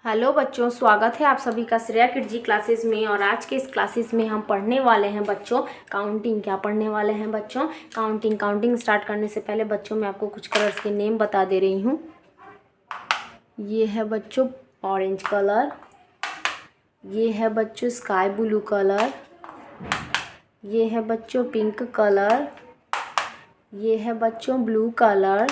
Hello बच्चों, स्वागत है आप सभी का श्रेया किड जी क्लासेस में। और आज के इस क्लासेस में हम पढ़ने वाले हैं बच्चों काउंटिंग। क्या पढ़ने वाले हैं बच्चों? काउंटिंग स्टार्ट करने से पहले बच्चों मैं आपको कुछ कलर्स के नेम बता दे रही हूँ। ये है बच्चों ऑरेंज कलर, ये है बच्चों स्काई ब्लू कलर, ये है बच्चों पिंक कलर, ये है बच्चों ब्लू कलर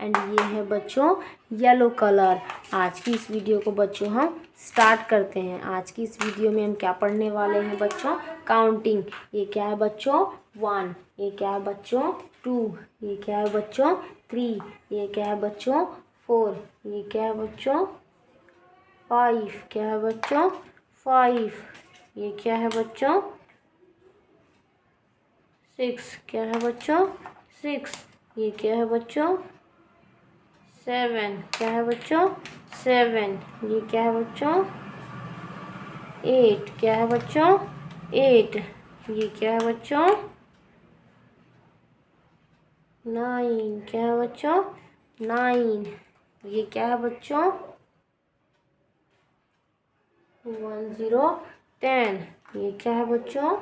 एंड ये है बच्चों येलो कलर। आज की इस वीडियो को बच्चों हम स्टार्ट करते हैं। आज की इस वीडियो में हम क्या पढ़ने वाले हैं बच्चों? काउंटिंग। ये क्या है बच्चों? 1। ये क्या है बच्चों? 2। ये क्या है बच्चों? 3। ये क्या है बच्चों? 4। ये क्या है बच्चों? 5। क्या है बच्चों? 5। ये क्या है बच्चों? 6। क्या है बच्चों? 6। ये क्या है बच्चों? 7। क्या है बच्चों? 7। ये क्या है बच्चों? 8। क्या है बच्चों? 8। ये क्या है बच्चों? 9। क्या है बच्चों? 9। ये क्या है बच्चों? 1 0 10। ये क्या है बच्चों?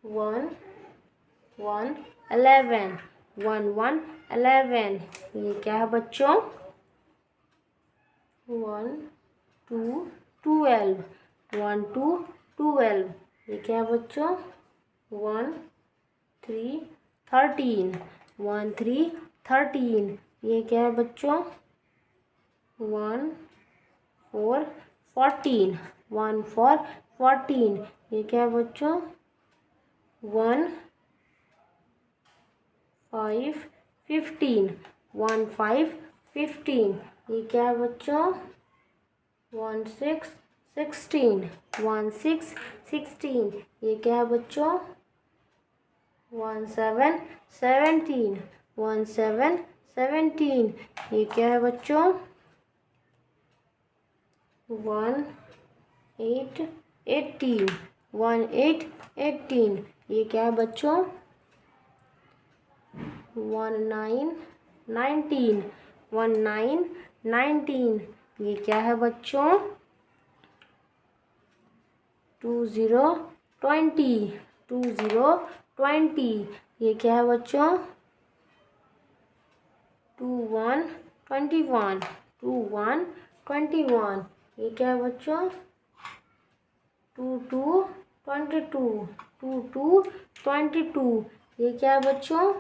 1 1 11। 1 1 11। ये क्या है बच्चों? 1 2 12। 1 2 12। ये क्या है बच्चों? 1 3 13। 1 3 13। ये क्या है बच्चों? 1 4 14। 1 4 14। ये क्या है बच्चों? 1 5 15। 1 5 15। ये क्या है बच्चों? 1 6 16। 1 6 16। ये क्या है बच्चों? 1 7 17। 1 7 17। ये क्या है बच्चों? 1 8 18। 1 8 18। ये क्या है बच्चों? 1 9 19। 1 9 19। ये क्या है बच्चों? 2 0 20। 2 0 20। ये क्या है बच्चों? 2 1 21। 2 1 21। ये क्या है बच्चों? 2 2 22। 2 2 22। ये क्या है बच्चों?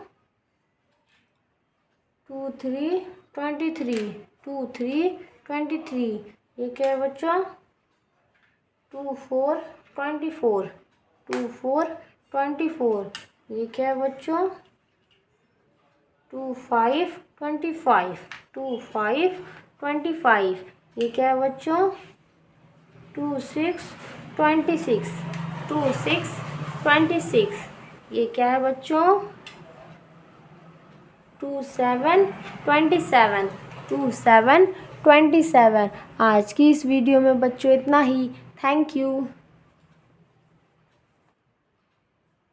2 3 23। 2 3 23। ये क्या है बच्चों? 2 4 24। 2 4 24। ये क्या है बच्चों? 2 5 25। 2 5 25। ये क्या है बच्चों? 2 6 26। 2 6 26। ये क्या है बच्चों? 2 7 27। 2 7 27। आज की इस वीडियो में बच्चों इतना ही। Thank you.